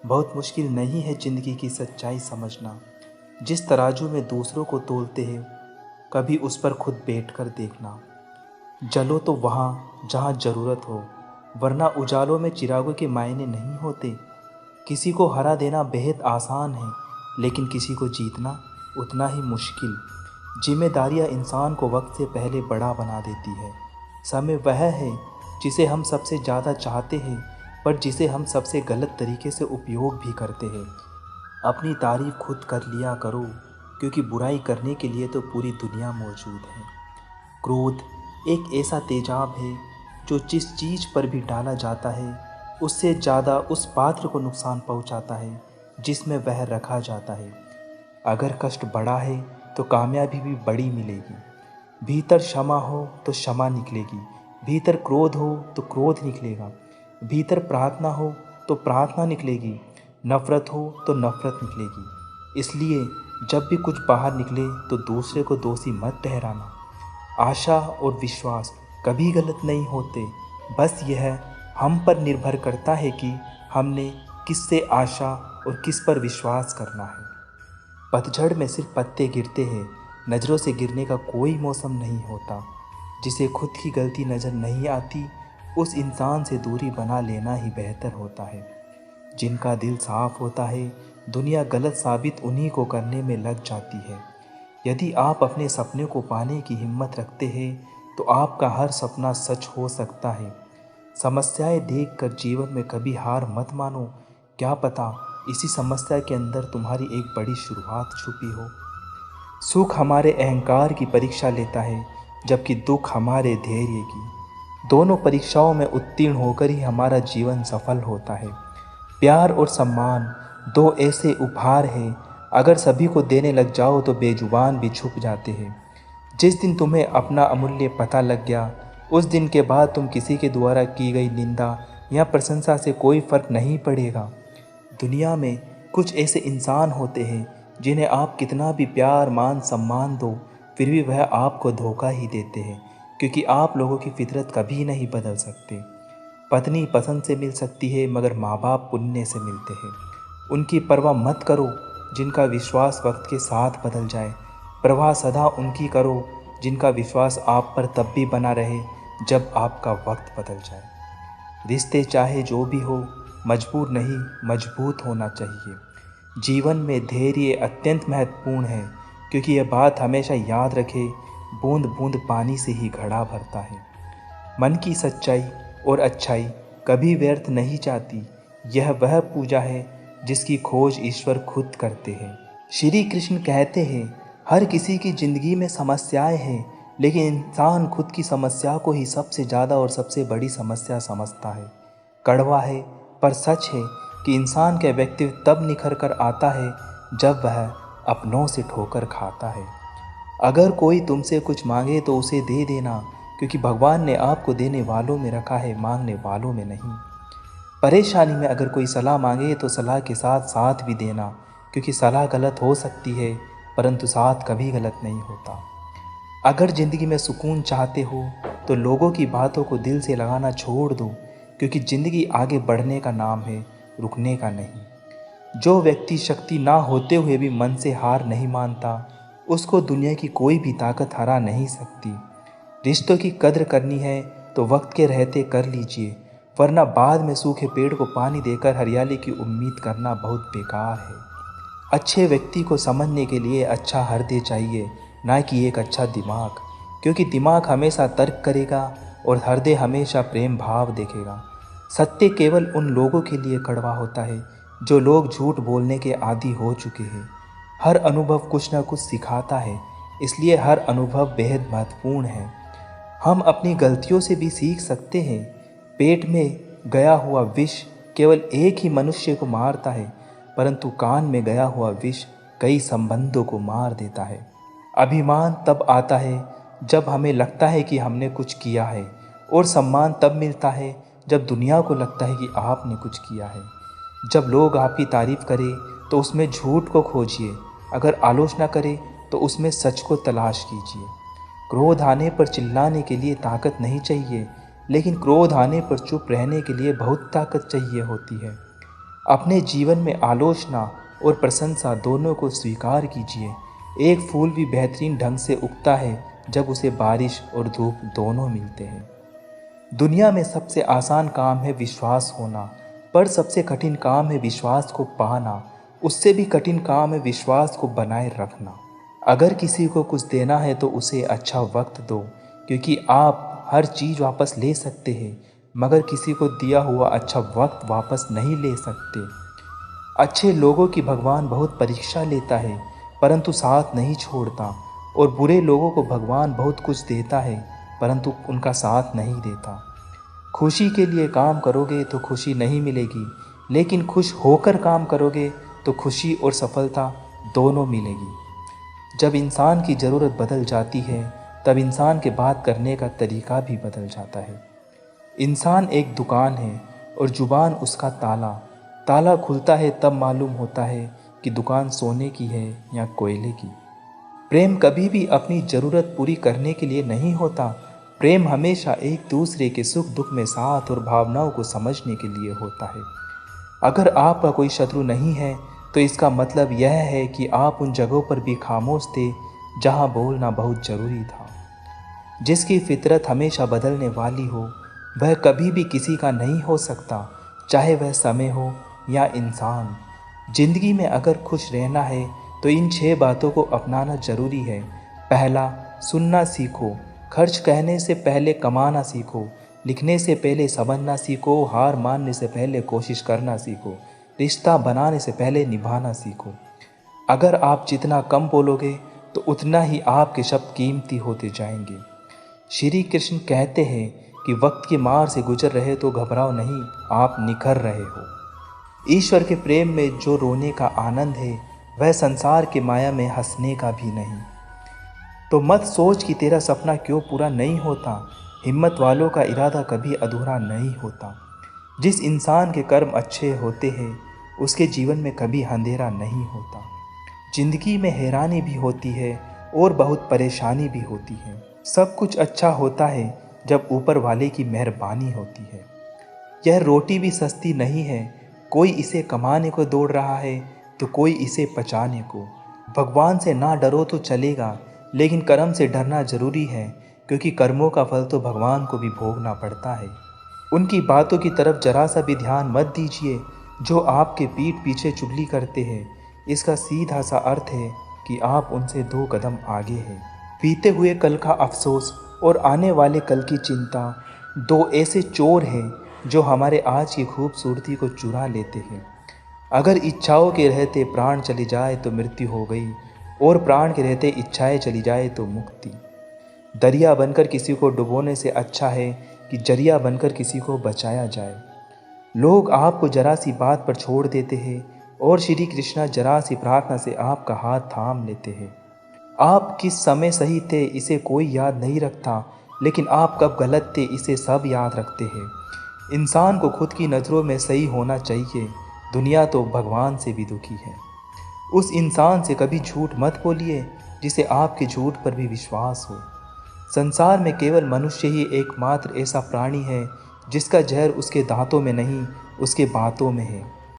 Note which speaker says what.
Speaker 1: बहुत मुश्किल नहीं है ज़िंदगी की सच्चाई समझना। जिस तराजू में दूसरों को तोलते हैं, कभी उस पर खुद बैठ कर देखना। जलो तो वहाँ जहाँ ज़रूरत हो, वरना उजालों में चिरागों के मायने नहीं होते। किसी को हरा देना बेहद आसान है, लेकिन किसी को जीतना उतना ही मुश्किल। जिम्मेदारियाँ इंसान को वक्त से पहले बड़ा बना देती है। समय वह है जिसे हम सबसे ज़्यादा चाहते हैं, पर जिसे हम सबसे गलत तरीके से उपयोग भी करते हैं। अपनी तारीफ खुद कर लिया करो, क्योंकि बुराई करने के लिए तो पूरी दुनिया मौजूद है। क्रोध एक ऐसा तेजाब है जो जिस चीज़ पर भी डाला जाता है, उससे ज़्यादा उस पात्र को नुकसान पहुंचाता है जिसमें वह रखा जाता है। अगर कष्ट बड़ा है तो कामयाबी भी बड़ी मिलेगी। भीतर क्षमा हो तो क्षमा निकलेगी, भीतर क्रोध हो तो क्रोध निकलेगा, भीतर प्रार्थना हो तो प्रार्थना निकलेगी, नफ़रत हो तो नफ़रत निकलेगी। इसलिए जब भी कुछ बाहर निकले तो दूसरे को दोषी मत ठहराना। आशा और विश्वास कभी गलत नहीं होते, बस यह हम पर निर्भर करता है कि हमने किससे आशा और किस पर विश्वास करना है। पतझड़ में सिर्फ पत्ते गिरते हैं, नज़रों से गिरने का कोई मौसम नहीं होता। जिसे खुद की गलती नज़र नहीं आती, उस इंसान से दूरी बना लेना ही बेहतर होता है। जिनका दिल साफ होता है, दुनिया गलत साबित उन्हीं को करने में लग जाती है। यदि आप अपने सपने को पाने की हिम्मत रखते हैं, तो आपका हर सपना सच हो सकता है। समस्याएं देखकर जीवन में कभी हार मत मानो, क्या पता इसी समस्या के अंदर तुम्हारी एक बड़ी शुरुआत छुपी हो। सुख हमारे अहंकार की परीक्षा लेता है, जबकि दुख हमारे धैर्य की। दोनों परीक्षाओं में उत्तीर्ण होकर ही हमारा जीवन सफल होता है। प्यार और सम्मान दो ऐसे उपहार हैं, अगर सभी को देने लग जाओ तो बेजुबान भी छुप जाते हैं। जिस दिन तुम्हें अपना अमूल्य पता लग गया, उस दिन के बाद तुम किसी के द्वारा की गई निंदा या प्रशंसा से कोई फर्क नहीं पड़ेगा। दुनिया में कुछ ऐसे इंसान होते हैं जिन्हें आप कितना भी प्यार मान सम्मान दो, फिर भी वह आपको धोखा ही देते हैं, क्योंकि आप लोगों की फितरत कभी नहीं बदल सकते। पत्नी पसंद से मिल सकती है, मगर माँ बाप पुण्य से मिलते हैं। उनकी परवाह मत करो जिनका विश्वास वक्त के साथ बदल जाए। परवाह सदा उनकी करो जिनका विश्वास आप पर तब भी बना रहे जब आपका वक्त बदल जाए। रिश्ते चाहे जो भी हो, मजबूर नहीं मजबूत होना चाहिए। जीवन में धैर्य अत्यंत महत्वपूर्ण है, क्योंकि यह बात हमेशा याद रखे, बूंद बूंद पानी से ही घड़ा भरता है। मन की सच्चाई और अच्छाई कभी व्यर्थ नहीं जाती। यह वह पूजा है जिसकी खोज ईश्वर खुद करते हैं। श्री कृष्ण कहते हैं, हर किसी की ज़िंदगी में समस्याएं हैं, लेकिन इंसान खुद की समस्या को ही सबसे ज़्यादा और सबसे बड़ी समस्या समझता है। कड़वा है पर सच है कि इंसान का व्यक्तित्व तब निखर कर आता है जब वह अपनों से ठोकर खाता है। अगर कोई तुमसे कुछ मांगे तो उसे दे देना, क्योंकि भगवान ने आपको देने वालों में रखा है, मांगने वालों में नहीं। परेशानी में अगर कोई सलाह मांगे तो सलाह के साथ साथ भी देना, क्योंकि सलाह गलत हो सकती है, परंतु साथ कभी गलत नहीं होता। अगर ज़िंदगी में सुकून चाहते हो तो लोगों की बातों को दिल से लगाना छोड़ दो, क्योंकि ज़िंदगी आगे बढ़ने का नाम है, रुकने का नहीं। जो व्यक्ति शक्ति ना होते हुए भी मन से हार नहीं मानता, उसको दुनिया की कोई भी ताकत हरा नहीं सकती। रिश्तों की कद्र करनी है तो वक्त के रहते कर लीजिए, वरना बाद में सूखे पेड़ को पानी देकर हरियाली की उम्मीद करना बहुत बेकार है। अच्छे व्यक्ति को समझने के लिए अच्छा हृदय चाहिए, ना कि एक अच्छा दिमाग, क्योंकि दिमाग हमेशा तर्क करेगा और हृदय हमेशा प्रेम भाव देखेगा। सत्य केवल उन लोगों के लिए कड़वा होता है जो लोग झूठ बोलने के आदी हो चुके हैं। हर अनुभव कुछ न कुछ सिखाता है, इसलिए हर अनुभव बेहद महत्वपूर्ण है। हम अपनी गलतियों से भी सीख सकते हैं। पेट में गया हुआ विष केवल एक ही मनुष्य को मारता है, परंतु कान में गया हुआ विष कई संबंधों को मार देता है। अभिमान तब आता है जब हमें लगता है कि हमने कुछ किया है, और सम्मान तब मिलता है जब दुनिया को लगता है कि आपने कुछ किया है। जब लोग आपकी तारीफ करें तो उसमें झूठ को खोजिए, अगर आलोचना करें तो उसमें सच को तलाश कीजिए। क्रोध आने पर चिल्लाने के लिए ताकत नहीं चाहिए, लेकिन क्रोध आने पर चुप रहने के लिए बहुत ताकत चाहिए होती है। अपने जीवन में आलोचना और प्रशंसा दोनों को स्वीकार कीजिए। एक फूल भी बेहतरीन ढंग से उगता है जब उसे बारिश और धूप दोनों मिलते हैं। दुनिया में सबसे आसान काम है विश्वास होना, पर सबसे कठिन काम है विश्वास को पाना। उससे भी कठिन काम है विश्वास को बनाए रखना। अगर किसी को कुछ देना है तो उसे अच्छा वक्त दो, क्योंकि आप हर चीज़ वापस ले सकते हैं, मगर किसी को दिया हुआ अच्छा वक्त वापस नहीं ले सकते। अच्छे लोगों की भगवान बहुत परीक्षा लेता है, परंतु साथ नहीं छोड़ता, और बुरे लोगों को भगवान बहुत कुछ देता है, परंतु उनका साथ नहीं देता। खुशी के लिए काम करोगे तो खुशी नहीं मिलेगी, लेकिन खुश होकर काम करोगे तो खुशी और सफलता दोनों मिलेगी। जब इंसान की ज़रूरत बदल जाती है, तब इंसान के बात करने का तरीका भी बदल जाता है। इंसान एक दुकान है और जुबान उसका ताला। ताला खुलता है तब मालूम होता है कि दुकान सोने की है या कोयले की। प्रेम कभी भी अपनी ज़रूरत पूरी करने के लिए नहीं होता। प्रेम हमेशा एक दूसरे के सुख दुख में साथ और भावनाओं को समझने के लिए होता है। अगर आपका कोई शत्रु नहीं है तो इसका मतलब यह है कि आप उन जगहों पर भी खामोश थे जहां बोलना बहुत ज़रूरी था। जिसकी फितरत हमेशा बदलने वाली हो, वह कभी भी किसी का नहीं हो सकता, चाहे वह समय हो या इंसान। जिंदगी में अगर खुश रहना है तो इन 6 बातों को अपनाना जरूरी है। पहला, सुनना सीखो। खर्च कहने से पहले कमाना सीखो। लिखने से पहले समझना सीखो। हार मानने से पहले कोशिश करना सीखो। रिश्ता बनाने से पहले निभाना सीखो। अगर आप जितना कम बोलोगे तो उतना ही आपके शब्द कीमती होते जाएंगे। श्री कृष्ण कहते हैं कि वक्त की मार से गुजर रहे तो घबराओ नहीं, आप निखर रहे हो। ईश्वर के प्रेम में जो रोने का आनंद है, वह संसार के माया में हंसने का भी नहीं। तो मत सोच कि तेरा सपना क्यों पूरा नहीं होता। हिम्मत वालों का इरादा कभी अधूरा नहीं होता। जिस इंसान के कर्म अच्छे होते हैं, उसके जीवन में कभी अंधेरा नहीं होता। जिंदगी में हैरानी भी होती है और बहुत परेशानी भी होती है। सब कुछ अच्छा होता है जब ऊपर वाले की मेहरबानी होती है। यह रोटी भी सस्ती नहीं है, कोई इसे कमाने को दौड़ रहा है तो कोई इसे पचाने को। भगवान से ना डरो तो चलेगा, लेकिन कर्म से डरना जरूरी है, क्योंकि कर्मों का फल तो भगवान को भी भोगना पड़ता है। उनकी बातों की तरफ जरा सा भी ध्यान मत दीजिए जो आपके पीठ पीछे चुगली करते हैं। इसका सीधा सा अर्थ है कि आप उनसे 2 कदम आगे हैं। बीते हुए कल का अफसोस और आने वाले कल की चिंता 2 ऐसे चोर हैं जो हमारे आज की खूबसूरती को चुरा लेते हैं। अगर इच्छाओं के रहते प्राण चली जाए तो मृत्यु हो गई, और प्राण के रहते इच्छाएं चली जाए तो मुक्ति। दरिया बनकर किसी को डुबोने से अच्छा है कि जरिया बनकर किसी को बचाया जाए। लोग आपको जरा सी बात पर छोड़ देते हैं, और श्री कृष्णा जरा सी प्रार्थना से आपका हाथ थाम लेते हैं। आप किस समय सही थे इसे कोई याद नहीं रखता, लेकिन आप कब गलत थे इसे सब याद रखते हैं। इंसान को खुद की नज़रों में सही होना चाहिए, दुनिया तो भगवान से भी दुखी है। उस इंसान से कभी झूठ मत बोलिए जिसे आपके झूठ पर भी विश्वास हो। संसार में केवल मनुष्य ही एकमात्र ऐसा प्राणी है जिसका जहर उसके दांतों में नहीं, उसके बातों में है।